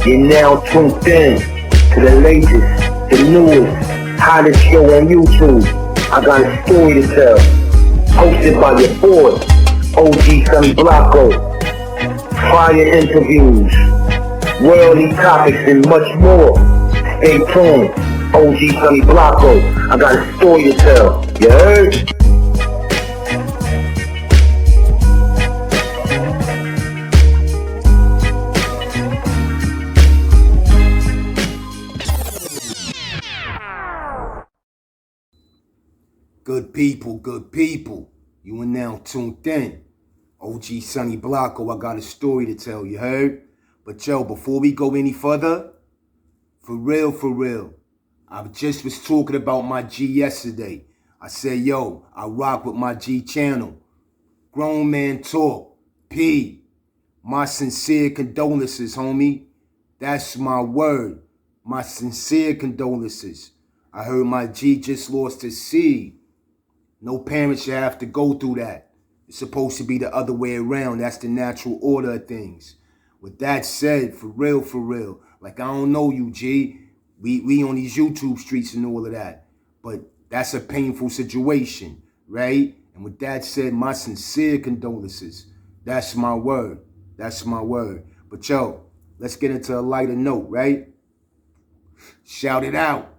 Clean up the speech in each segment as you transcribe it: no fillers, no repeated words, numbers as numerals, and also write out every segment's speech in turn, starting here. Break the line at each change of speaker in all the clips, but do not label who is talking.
You're now tuned in to the latest, the newest, hottest show on YouTube. I got a story to tell. Hosted by your boy, OG Sonny Blanco. Fire interviews, worldly topics, and much more. Stay tuned. OG Sonny Blanco. I got a story to tell. You heard?
Good people. You are now tuned in. OG Sonny Blanco, I got a story to tell, you heard? But yo, before we go any further, for real, I just was talking about my G yesterday. I said, yo, I rock with my G channel. Grown Man Talk, P. My sincere condolences, homie. That's my word. My sincere condolences. I heard my G just lost his seed. No parent should have to go through that. It's supposed to be the other way around. That's the natural order of things. With that said, for real, like I don't know you, G. We on these YouTube streets and all of that. But that's a painful situation, right? And with that said, my sincere condolences. That's my word. But yo, let's get into a lighter note, right? Shout it out.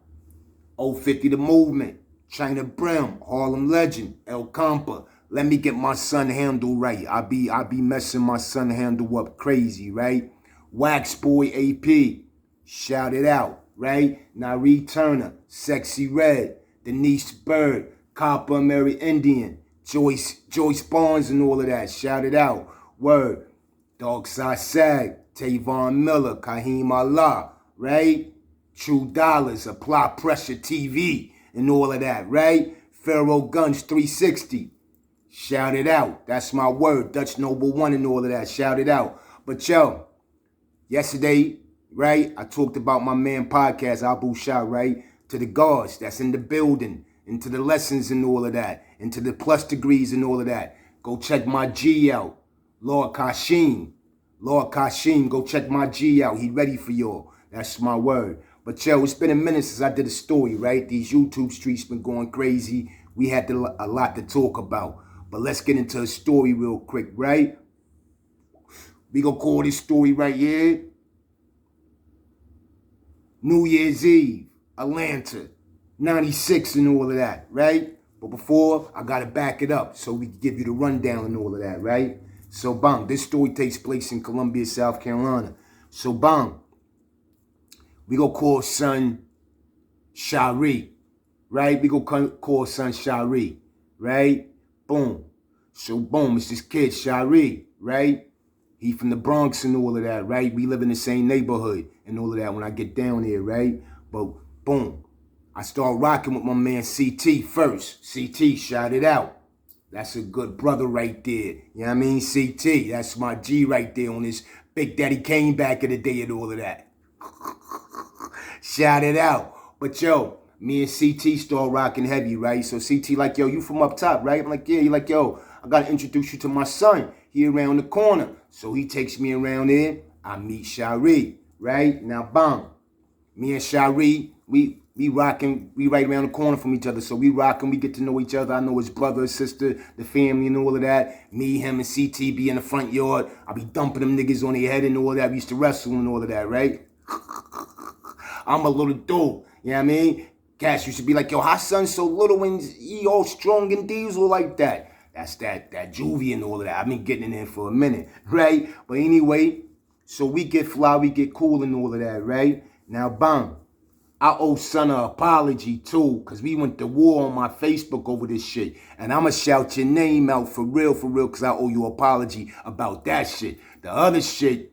050 The Movement. China Brim, Harlem Legend, El Compa. Let me get my son handle right. I be messing my son handle up crazy, right? Wax Boy AP, shout it out, right? Nari Turner, Sexy Red, Denise Bird, Copper Mary Indian, Joyce Barnes and all of that. Shout it out. Word. Dark Side Sag, Tavon Miller, Kaheem Allah, right? True Dollars, Apply Pressure TV. And all of that, right? Pharaoh Guns 360. Shout it out. That's my word. Dutch Noble 1 and all of that. Shout it out. But yo, yesterday, right, I talked about my man podcast, Abu Shah, right? To the guards that's in the building, into the lessons and all of that, into the plus degrees and all of that. Go check my G out. Lord Kashim, go check my G out. He ready for y'all. That's my word. But yo, it's been a minute since I did a story, right? These YouTube streets been going crazy. We had a lot to talk about. But let's get into a story real quick, right? We gonna call this story right here New Year's Eve, Atlanta, 96 and all of that, right? But before, I gotta back it up so we can give you the rundown and all of that, right? So bang, this story takes place in Columbia, South Carolina. So bang, we gonna call son Shari, right? We gonna call son Shari, right? Boom. So boom, it's this kid, Shari, right? He from the Bronx and all of that, right? We live in the same neighborhood and all of that when I get down there, right? But boom, I start rocking with my man CT first. CT, shout it out. That's a good brother right there. You know what I mean? CT, that's my G right there on this Big Daddy Kane back in the day and all of that. Shout it out. But yo, me and CT start rocking heavy, right? So CT like, yo, you from up top, right? I'm like, yeah. He like, yo, I gotta introduce you to my son. He around the corner. So he takes me around there. I meet Shari, right? Now, bang. Me and Shari, we rocking, we right around the corner from each other. So we rocking, we get to know each other. I know his brother, his sister, the family and all of that. Me, him, and CT be in the front yard. I be dumping them niggas on their head and all that. We used to wrestle and all of that, right? I'm a little dude, you know what I mean? Cats used to be like, yo, how son so little and he all strong and diesel like that? That's that juvie and all of that. I've been getting in there for a minute, right? But anyway, so we get fly, we get cool and all of that, right? Now, bang, I owe son an apology too, because we went to war on my Facebook over this shit. And I'ma shout your name out for real, because I owe you an apology about that shit. The other shit,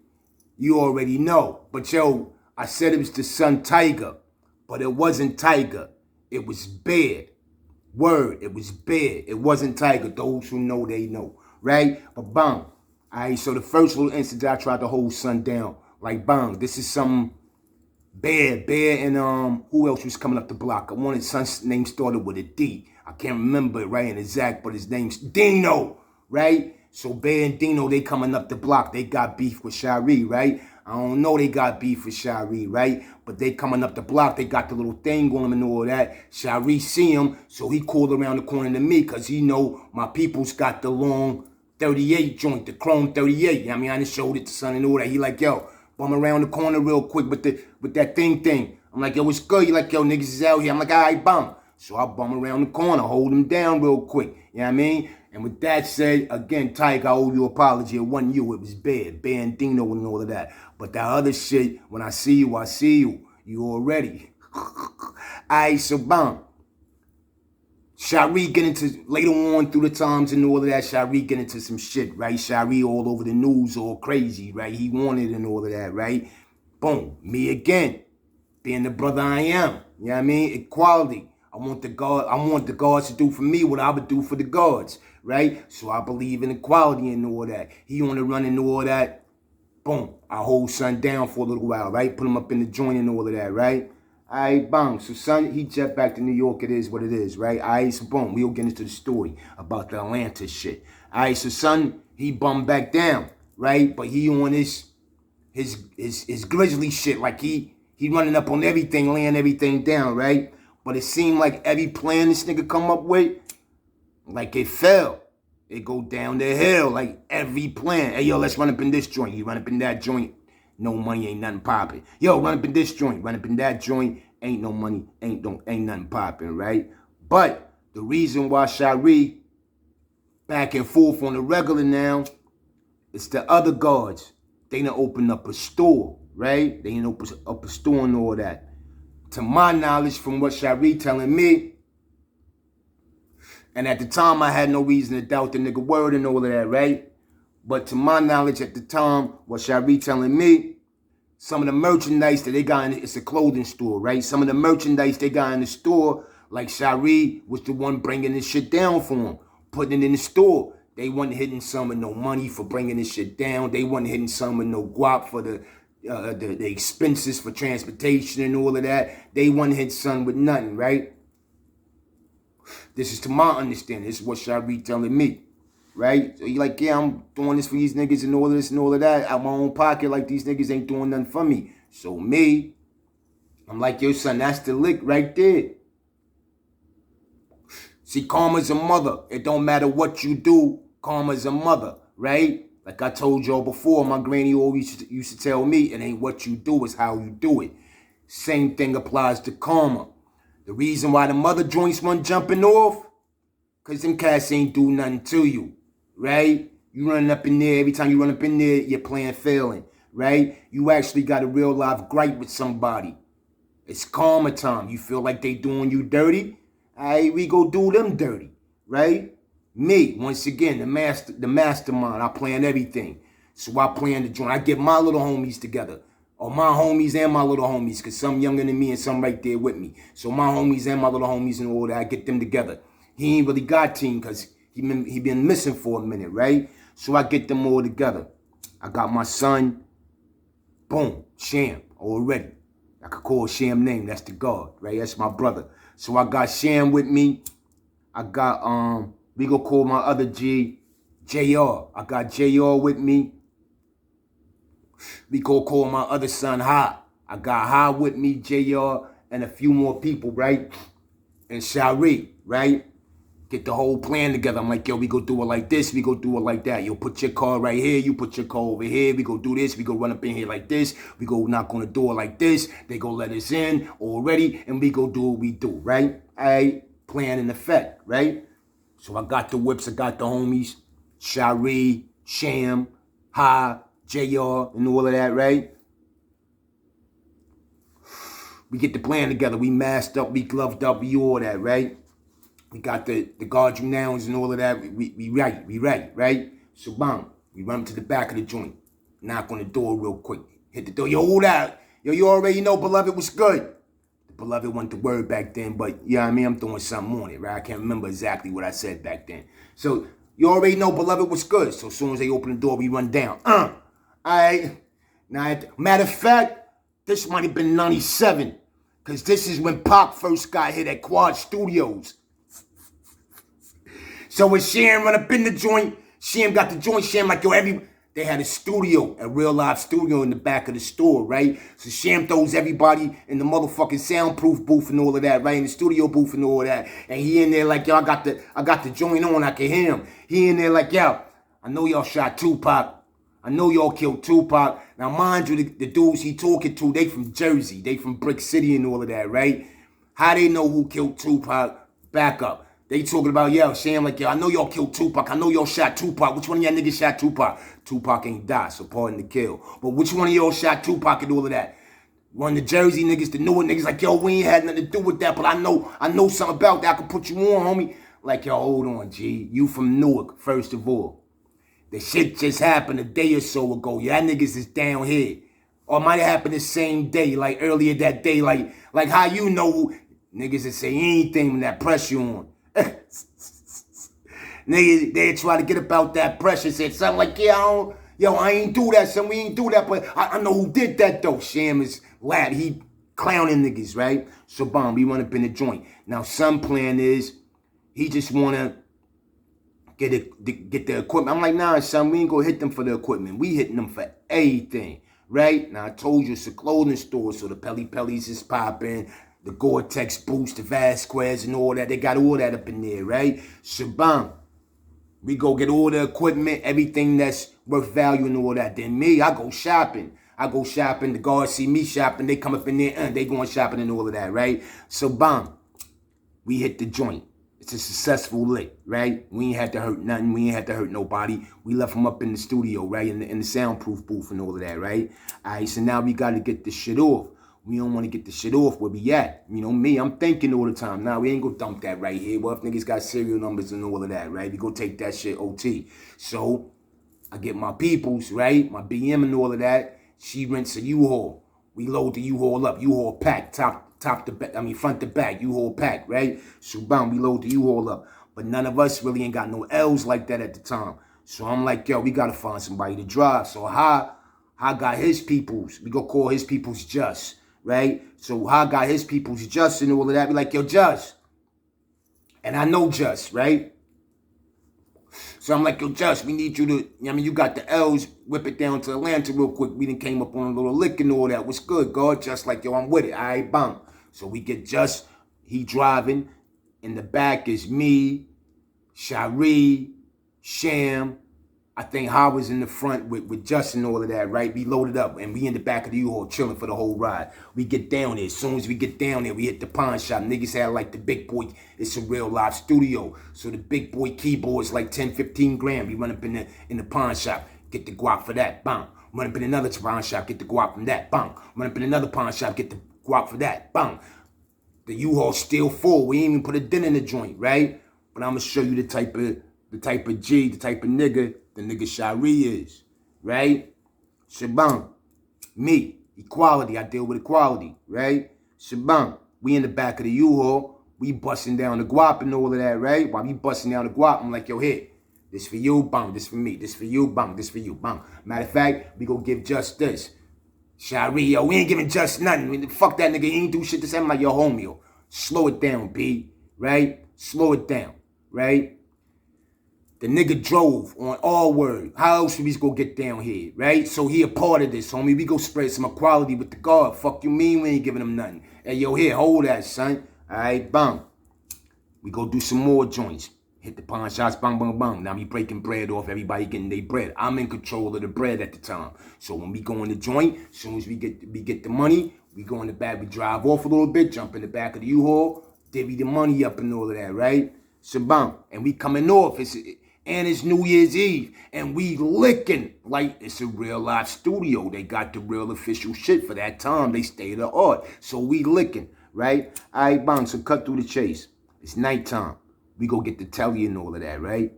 you already know. But yo, I said it was the son Tiger, but it wasn't Tiger. It was Bear. Word, it was Bear. It wasn't Tiger. Those who know, they know, right? But bang. All right, so the first little incident, I tried to hold son down. Like, bang, this is some Bear, and who else was coming up the block? I wanted son's name started with a D. I can't remember it right and exact, but his name's Dino, right? So Bear and Dino, they coming up the block. They got beef with Shari, right? I don't know they got beef with Shari, right? But they coming up the block, they got the little thing on them and all that. Shari see him, so he called around the corner to me, because he know my people's got the long 38 joint, the chrome 38. I mean, I just showed it to son and all that. He like, yo, bum around the corner real quick with that thing. I'm like, yo, what's good? He like, yo, niggas is out here. I'm like, all right, bum. So I bum around the corner, hold him down real quick. You know what I mean? And with that said, again, Tyke, I owe you an apology. It wasn't you, it was Bandino and all of that. But that other shit, when I see you, I see you. You already. Alright, so bum. Shari get into, later on through the times and all of that, Shari get into some shit, right? Shari all over the news, all crazy, right? He wanted and all of that, right? Boom, me again, being the brother I am, you know what I mean? Equality. I want the guards to do for me what I would do for the guards, right? So I believe in equality and all that. He on the run and all that. Boom, I hold son down for a little while, right? Put him up in the joint and all of that, right? All right, bang. So son, he jet back to New York. It is what it is, right? All right, so boom, we'll get into the story about the Atlanta shit. All right, so son, he bummed back down, right? But he on his grizzly shit, like he running up on everything, laying everything down, right? But it seemed like every plan this nigga come up with, like it fell. It go down the hill, like every plan. Hey, yo, let's run up in this joint. You run up in that joint. No money, ain't nothing popping. Yo, run up in this joint. Run up in that joint. Ain't no money, ain't nothing popping, right? But the reason why Shari back and forth on the regular now, it's the other guards. They done open up a store, right? They done open up a store and all that. To my knowledge, from what Shari telling me, and at the time I had no reason to doubt the nigga word and all of that, right? But to my knowledge at the time, what Shari telling me, some of the merchandise that they got in, it's a clothing store, right? Some of the merchandise they got in the store, like Shari was the one bringing this shit down for them, putting it in the store. They wasn't hitting some with no money for bringing this shit down. They wasn't hitting some with no guap for the expenses for transportation and all of that. They wasn't hit son with nothing, right? This is to my understanding. This is what Shari telling me, right? So he like, yeah, I'm doing this for these niggas and all of this and all of that out my own pocket, like these niggas ain't doing nothing for me. So me, I'm like, yo, son, that's the lick right there. See, karma's a mother. It don't matter what you do, karma's a mother, right? Like I told y'all before, my granny always used to tell me, it ain't what you do, it's how you do it. Same thing applies to karma. The reason why the mother joints one jumping off, because them cats ain't do nothing to you, right? You running up in there, every time you run up in there, your plan failing, right? You actually got a real life gripe with somebody. It's karma time. You feel like they doing you dirty? All right, we go do them dirty, right? Me, once again, the mastermind, I plan everything. So I plan the joint. I get my little homies together. Or my homies and my little homies, because some younger than me and some right there with me. So my homies and my little homies and all that, I get them together. He ain't really got team because he been missing for a minute, right? So I get them all together. I got my son, boom, Sham, already. I could call Sham name, that's the guard, right? That's my brother. So I got Sham with me. I got, we gonna call my other G, JR. I got JR with me. We go call my other son Ha. I got Ha with me, JR, and a few more people, right? And Shari, right? Get the whole plan together. I'm like, yo, we go do it like this, we go do it like that. Yo, put your car right here, you put your car over here. We go do this, we go run up in here like this. We go knock on the door like this. They go let us in already, and we go do what we do, right? All right, plan in effect, right? So I got the whips, I got the homies, Shari, Sham, Ha, JR, and all of that, right? We get the plan together. We masked up, we gloved up, we all that, right? We got the guard you nouns and all of that. We ready, right? So bang, we run to the back of the joint. Knock on the door real quick. Hit the door. Yo, hold out. Yo, you already know Beloved was good. The Beloved wasn't the word back then, but yeah, I mean, I'm throwing something on it, right? I can't remember exactly what I said back then. So you already know Beloved was good. So as soon as they open the door, we run down. All right. Now, matter of fact, this might have been 97. Because this is when Pop first got hit at Quad Studios. So when Sham run up in the joint, Sham got the joint, Sham like, yo, They had a studio, a real live studio in the back of the store, right? So Sham throws everybody in the motherfucking soundproof booth and all of that, right? In the studio booth and all of that. And he in there like, yo, I got the joint on, I can hear him. He in there like, yo, I know y'all shot Tupac. I know y'all killed Tupac. Now, mind you, the dudes he talking to, they from Jersey. They from Brick City and all of that, right? How they know who killed Tupac? Back up. They talking about, yo, Sham like, yo, I know y'all killed Tupac. I know y'all shot Tupac. Which one of y'all niggas shot Tupac? Tupac ain't die, so pardon the kill. But which one of y'all shot Tupac and all of that? One of the Jersey niggas, the newer niggas, like, yo, we ain't had nothing to do with that, but I know something about that. I can put you on, homie. Like, yo, hold on, G. You from Newark, first of all. The shit just happened a day or so ago. Y'all niggas is down here. Or it might have happened the same day, like earlier that day. Like how you know niggas that say anything when that pressure on. Niggas, they try to get about that pressure. Said something like, yeah, I ain't do that, son. We ain't do that, but I know who did that, though. Sham is lad. He clowning niggas, right? So, bomb, we run up in the joint. Now, some plan is he just want to get the equipment. I'm like, nah, son, we ain't gonna hit them for the equipment. We hitting them for everything, right? Now, I told you it's a clothing store, so the Pellies is popping. The Gore-Tex boots, the Vasquez and all that. They got all that up in there, right? Shabam. We go get all the equipment, everything that's worth value and all that. Then me, I go shopping. The guards see me shopping. They come up in there and they going shopping and all of that, right? So, bam. We hit the joint. It's a successful lick, right? We ain't had to hurt nothing. We ain't had to hurt nobody. We left them up in the studio, right? In the soundproof booth and all of that, right? All right, so now we got to get this shit off. We don't want to get the shit off where we at. You know me, I'm thinking all the time. Nah, we ain't gonna dump that right here. Well, if niggas got serial numbers and all of that, right? We go take that shit OT. So, I get my peoples, right? My BM and all of that. She rents a U-Haul. We load the U-Haul up. U-Haul packed, front to back, U-Haul packed, right? So, bam, we load the U-Haul up. But none of us really ain't got no L's like that at the time. So, I'm like, yo, we gotta find somebody to drive. So, Ha got his peoples. We go call his peoples Just. Right? So Ha got his people's Just and all of that. Be like, yo, Just. And I know Just, right? So I'm like, yo, Just, we need you to, you got the L's, whip it down to Atlanta real quick. We done came up on a little lick and all that. What's good, God? Just like, yo, I'm with it. All right, bam. So we get Just, he driving. In the back is me, Shari, Sham. I think Ha was in the front with Justin and all of that, right? We loaded up and we in the back of the U-Haul chilling for the whole ride. We get down there. As soon as we get down there, we hit the pawn shop. Niggas had like the big boy. It's a real live studio. So the big boy keyboard's like 10, 15 grand. We run up in the pawn shop. Get the guap for that. Bang. Run up in another pawn shop. Get the guap from that. Bang. Run up in another pawn shop. Get the guap for that. Bang. The U-Haul still full. We ain't even put a dent in the joint, right? But I'm going to show you the type of G, the type of nigga the nigga Shari is, right? Shabam. Me. Equality. I deal with equality, right? Shabam. We in the back of the U-Haul. We busting down the guap and all of that, right? While we busting down the guap, I'm like, yo, here. This for you, bang. This for me. This for you, bang. This for you, bang. Matter of fact, we go give Just this. Shari, yo, we ain't giving Just nothing. Fuck that nigga. He ain't do shit to say. I'm like, yo, homie, yo. Slow it down, B. Right? Slow it down, right? The nigga drove on all word. How else should we go get down here, right? So he a part of this, homie. We go spread some equality with the guard. Fuck you mean we ain't giving him nothing. Hey, yo, here, hold that, son. All right, bang. We go do some more joints. Hit the pawn shots, bang, bang, bang. Now we breaking bread off. Everybody getting their bread. I'm in control of the bread at the time. So when we go in the joint, as soon as we get the money, we go in the back. We drive off a little bit, jump in the back of the U-Haul, divvy the money up and all of that, right? So bang. And we coming off. And it's New Year's Eve, and we licking like it's a real live studio. They got the real official shit for that time. They state of the art. So we licking, right? All right, bang, so cut through the chase. It's nighttime. We go get the telly and all of that, right?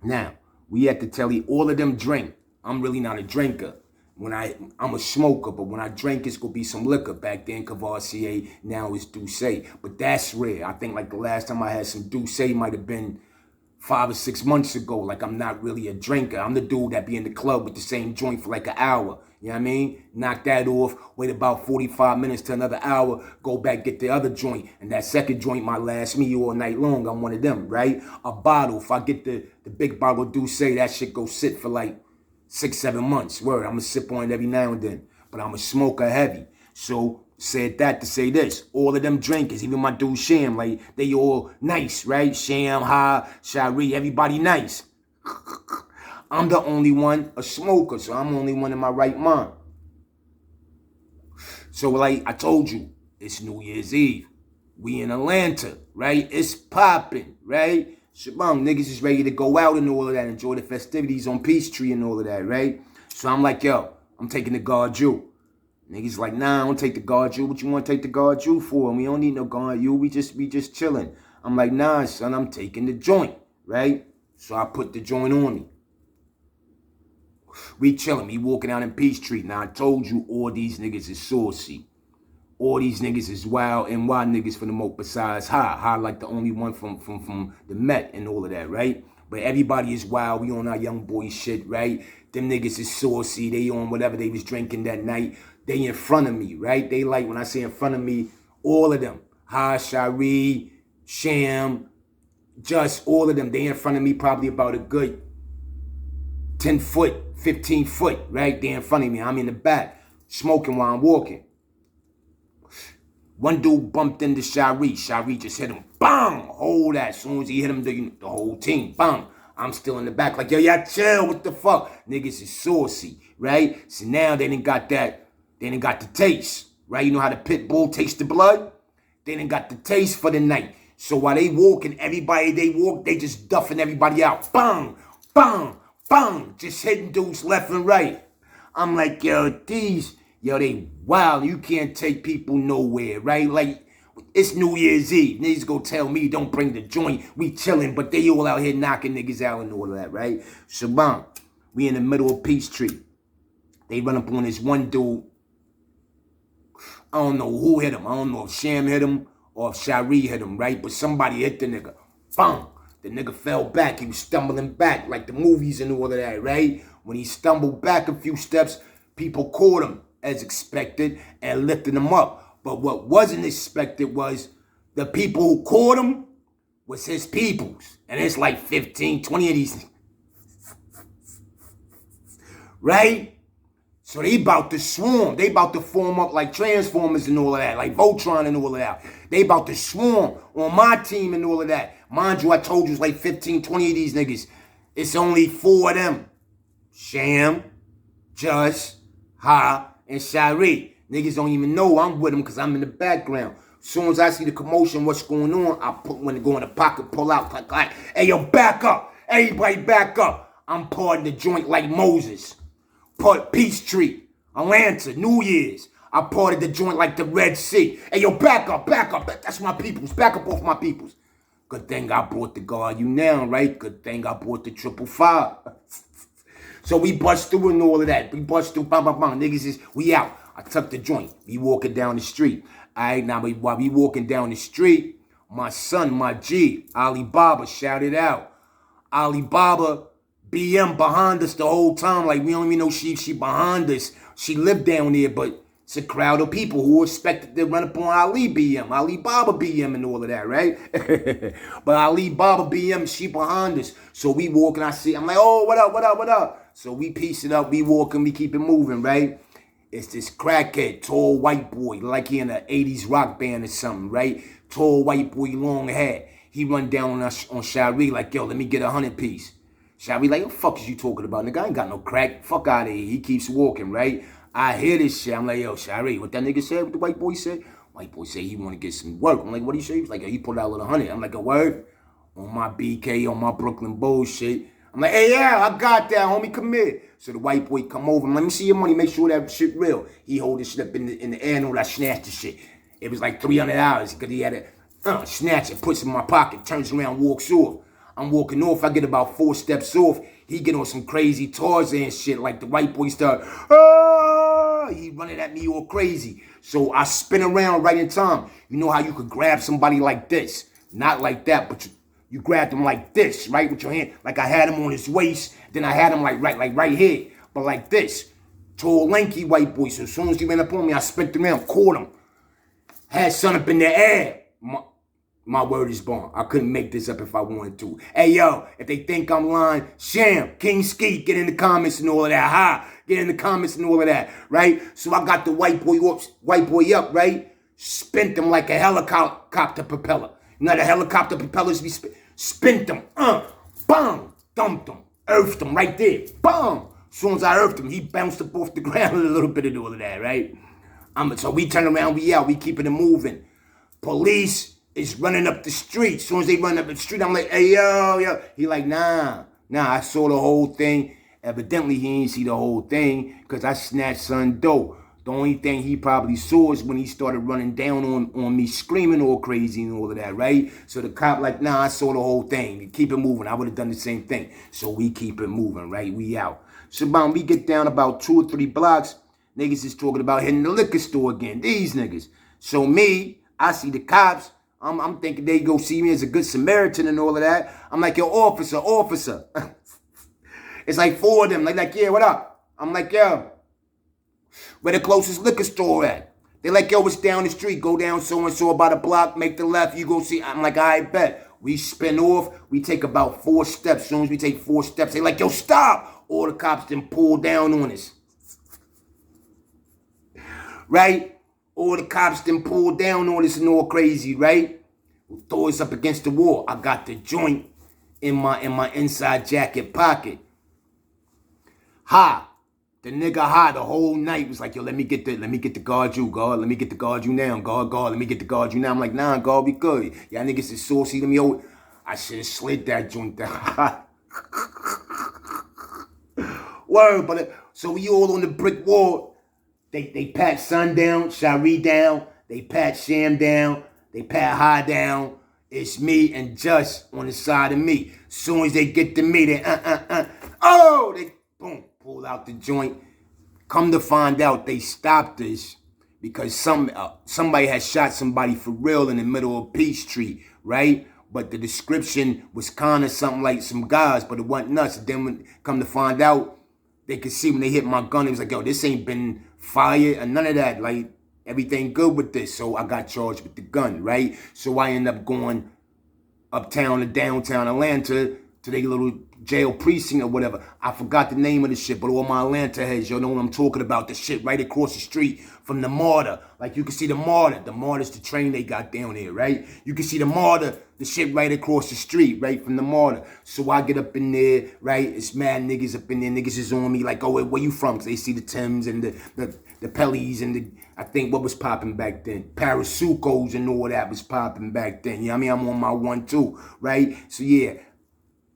Now, we at the telly, all of them drink. I'm really not a drinker. I'm a smoker, but when I drink, it's gonna be some liquor. Back then, Cavassier, now it's Douce. But that's rare. I think like the last time I had some Douce might have been 5 or 6 months ago. Like, I'm not really a drinker. I'm the dude that be in the club with the same joint for like an hour. You know what I mean? Knock that off, wait about 45 minutes to another hour, go back, get the other joint. And that second joint might last me all night long. I'm one of them, right? A bottle, if I get the big bottle of Douce, that shit go sit for like 6, 7 months. Word, I'm going to sip on it every now and then. But I'm a smoker heavy. So, said that to say this. All of them drinkers, even my dude Sham, like, they all nice, right? Sham, Ha, Shari, everybody nice. I'm the only one a smoker, so I'm the only one in my right mind. So, like I told you, it's New Year's Eve. We in Atlanta, right? It's popping, right? Shabam, niggas is ready to go out and all of that, enjoy the festivities on Peachtree and all of that, right? So I'm like, yo, I'm taking the guard you. Niggas like, nah, I don't take the guard you. What you want to take the guard you for? And we don't need no guard you. We just chilling. I'm like, nah, son, I'm taking the joint, right? So I put the joint on me. We chilling. We walking out in Peachtree. Now I told you all these niggas is saucy. All these niggas is wild and wild niggas for the most besides Ha. Ha like the only one from the Met and all of that, right? But everybody is wild. We on our young boy shit, right? Them niggas is saucy. They on whatever they was drinking that night. They in front of me, right? They like, when I say in front of me, all of them. Ha, Shari, Sham, just all of them. They in front of me probably about a good 10 foot, 15 foot, right? They in front of me. I'm in the back, smoking while I'm walking. One dude bumped into Shari. Shari just hit him. Bang! Hold that. As soon as he hit him, the whole team. Bang! I'm still in the back like, yo, y'all chill. What the fuck? Niggas is saucy, right? So now they done got that. They done got the taste, right? You know how the pit bull tastes the blood? They done got the taste for the night. So while they walking, everybody they walk, they just duffing everybody out. Bang! Bang! Bang! Just hitting dudes left and right. I'm like, yo, they wild. You can't take people nowhere, right? Like, it's New Year's Eve. Niggas go tell me, don't bring the joint. We chilling, but they all out here knocking niggas out and all of that, right? Shabam, we in the middle of Peachtree. They run up on this one dude. I don't know who hit him. I don't know if Sham hit him or if Shari hit him, right? But somebody hit the nigga. Bang! The nigga fell back. He was stumbling back like the movies and all of that, right? When he stumbled back a few steps, people caught him as expected and lifted him up. But what wasn't expected was the people who caught him was his peoples. And it's like 15, 20 of these. Right? So they about to swarm. They about to form up like Transformers and all of that, like Voltron and all of that. They about to swarm on my team and all of that. Mind you, I told you it's like 15, 20 of these niggas. It's only 4 of them. Sham, Just, Ha, and Shari. Niggas don't even know I'm with them because I'm in the background. As soon as I see the commotion, what's going on, I when they go in the pocket, pull out, like, hey, yo, back up. Everybody back up. I'm parting the joint like Moses. Part Peachtree, Atlanta, New Year's. I parted the joint like the Red Sea. Hey, yo, back up. That's my peoples. Back up off my peoples. Good thing I brought the guard you now, right? Good thing I brought the 555. So we bust through and all of that. We bust through, bang, bang, bang. Niggas is, we out. I tuck the joint. We walking down the street. All right, now while we walking down the street, my son, my G, Alibaba, shouted out. Alibaba, BM behind us the whole time. Like, we don't even know she behind us. She lived down there, but it's a crowd of people who expected to run up on Ali BM, Alibaba BM and all of that, right? But Alibaba BM, she behind us. So we walking, I'm like, oh, what up? So we piece it up, we walking, we keep it moving, right? It's this crackhead, tall white boy, like he in an 80s rock band or something, right? Tall white boy, long hair. He run down on us on Shari like, yo, let me get 100 piece. Shari like, what the fuck is you talking about? Nigga, I ain't got no crack. Fuck out of here. He keeps walking, right? I hear this shit. I'm like, yo, Shari, what that nigga said, what the white boy said? White boy said he want to get some work. I'm like, what he say? He was like, yo, he put out a little 100. I'm like, a word? On my BK, on my Brooklyn bullshit. I'm like, hey, yeah, I got that, homie, come here. So the white boy come over, let me see your money, make sure that shit real. He hold this shit up in the air and all that, snatch the shit. It was like $300 because he had to snatch it, puts it in my pocket, turns around, walks off. I'm walking off, I get about 4 steps off. He get on some crazy Tarzan shit, like the white boy start, he running at me all crazy. So I spin around right in time. You know how you could grab somebody like this? Not like that, but you grab them like this, right? With your hand. Like I had him on his waist, then I had him like right here. But like this. Tall, lanky white boy. So as soon as he ran up on me, I spent around, caught him. Had son up in the air. My word is bond. I couldn't make this up if I wanted to. Hey, yo, if they think I'm lying, Sham, King Skeet, get in the comments and all of that. Ha! Get in the comments and all of that, right? So I got the white boy up, right? Spent him like a helicopter propeller. You know the helicopter propellers, we spent them. Bam! Dumped him. Earthed him right there. Bam! As soon as I earthed him, he bounced up off the ground a little bit and all of that, right? So we turn around, we out, we keeping it moving. Police is running up the street. As soon as they run up the street, I'm like, hey, yo. He like, nah, I saw the whole thing. Evidently, he ain't see the whole thing because I snatched son dope. The only thing he probably saw is when he started running down on me, screaming all crazy and all of that, right? So the cop like, nah, I saw the whole thing. Keep it moving. I would have done the same thing. So we keep it moving, right? We out. So we get down about 2 or 3 blocks. Niggas is talking about hitting the liquor store again. These niggas. So me, I see the cops. I'm thinking they go see me as a good Samaritan and all of that. I'm like, yo, officer. It's like 4 of them. They like, yeah, what up? I'm like, yo, where the closest liquor store at? They like, yo, it's down the street. Go down so-and-so about a block, make the left, you go see. I'm like, I bet. We spin off. We take about 4 steps. As soon as we take 4 steps, they like, yo, stop. All the cops then pull down on us. Right? All the cops then pull down on us and all crazy, right? Throw us up against the wall. I got the joint in my inside jacket pocket. The nigga the whole night was like, yo, let me get the guard you, God. Let me get the guard you now, God. Let me get the guard you now. I'm like, nah, God, we good. Y'all niggas is saucy to me. Yo, I should have slid that joint down. Word, but so we all on the brick wall. They pat Son down, Shari down. They pat Sham down. They pat High down. It's me and Just on the side of me. Soon as they get to me, they they boom, pull out the joint. Come to find out, they stopped us because somebody had shot somebody for real in the middle of Peachtree, right? But the description was kind of something like some guys, but it wasn't us. And then when come to find out, they could see when they hit my gun, it was like, yo, this ain't been fired or none of that. Like, everything good with this. So I got charged with the gun, right? So I end up going uptown to downtown Atlanta to their little jail precinct or whatever. I forgot the name of the shit, but all my Atlanta heads, y'all know what I'm talking about. The shit right across the street from the MARTA. Like, you can see the MARTA. The MARTA's the train they got down here, right? You can see the MARTA, the shit right across the street, right, from the MARTA. So I get up in there, right? It's mad niggas up in there. Niggas is on me like, oh, where you from? Because they see the Timbs and the Pellies and I think what was popping back then. Parasucos and all that was popping back then. You know what I mean? I'm on my 1-2, right? So yeah,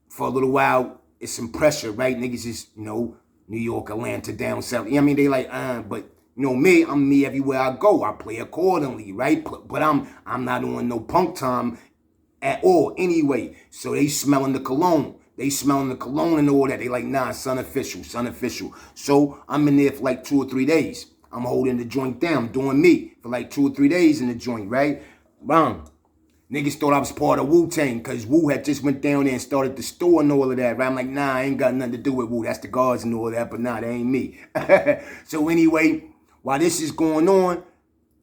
for a little while, it's some pressure, right? Niggas is, New York, Atlanta, down south. You know what I mean? They like, but me, I'm me everywhere I go. I play accordingly, right? But I'm not on no punk time at all anyway. So they smelling the cologne. They smelling the cologne and all that. They like, nah, son official. So I'm in there for like 2 or 3 days. I'm holding the joint down, doing me for like 2 or 3 days in the joint, right? Bam. Niggas thought I was part of Wu-Tang because Wu had just went down there and started the store and all of that, right? I'm like, nah, I ain't got nothing to do with Wu. That's the guards and all that, but nah, that ain't me. So anyway, while this is going on,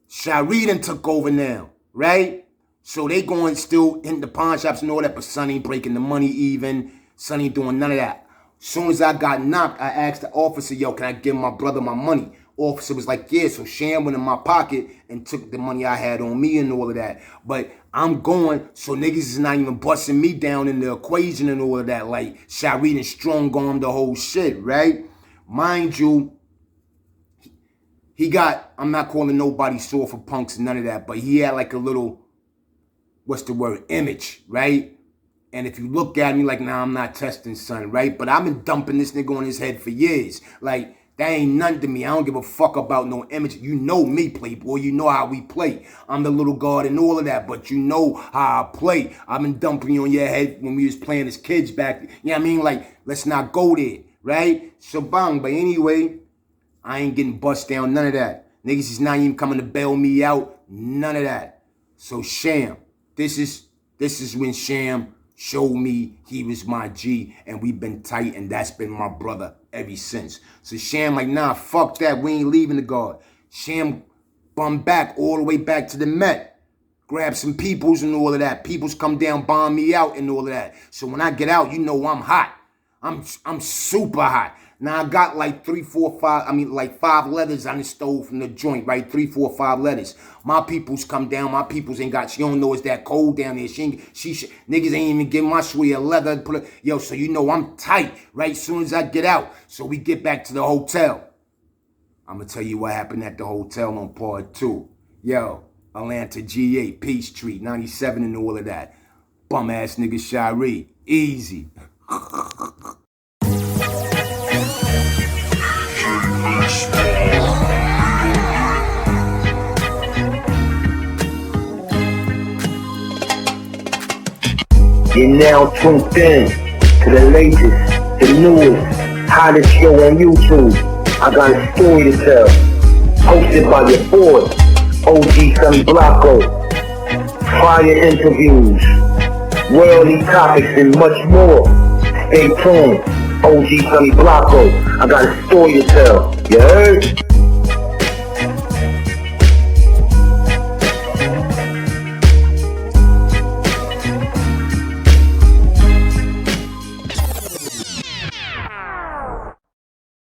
Shari done took over now, right? So they going still in the pawn shops and all that, but Son ain't breaking the money even. Son ain't doing none of that. Soon as I got knocked, I asked the officer, yo, can I give my brother my money? Officer was like, yeah. So Sham went in my pocket and took the money I had on me and all of that. But I'm going, so niggas is not even busting me down in the equation and all of that. Like, Shari and strong-armed the whole shit, right? Mind you, he got, I'm not calling nobody sore for punks and none of that, but he had like a little, image, right? And if you look at me like, nah, I'm not testing, son, right? But I've been dumping this nigga on his head for years. Like, that ain't nothing to me. I don't give a fuck about no image. You know me, Playboy. You know how we play. I'm the little guard and all of that, but you know how I play. I've been dumping you on your head when we was playing as kids back. You know what I mean? Like, let's not go there, right? So bang. But anyway, I ain't getting bust down. None of that. Niggas is not even coming to bail me out. None of that. So Sham, this is when Sham showed me he was my G, and we've been tight, and that's been my brother ever since. So Sham like, nah, fuck that. We ain't leaving the guard. Sham bummed back all the way back to the Met. grab some peoples and all of that. Peoples come down, bomb me out and all of that. So when I get out, you know I'm hot. I'm super hot. Now I got like 5 letters I done stole from the joint, right? 3, 4, 5 letters. My peoples come down. My peoples ain't got. She don't know it's that cold down there. Niggas ain't even give my sweater a leather. So you know I'm tight, right? Soon as I get out, so we get back to the hotel. I'm gonna tell you what happened at the hotel on part 2. Yo, Atlanta G8, Peachtree, 97 and all of that. Bum ass nigga Shiree, easy.
You're now tuned in to the latest, the newest, hottest show on YouTube. I got a story to tell. Hosted by your boy, OG Sonny Blanco. Fire interviews, worldly topics, and much more. Stay tuned. OG Sonny Blanco. I got a story to tell. You heard?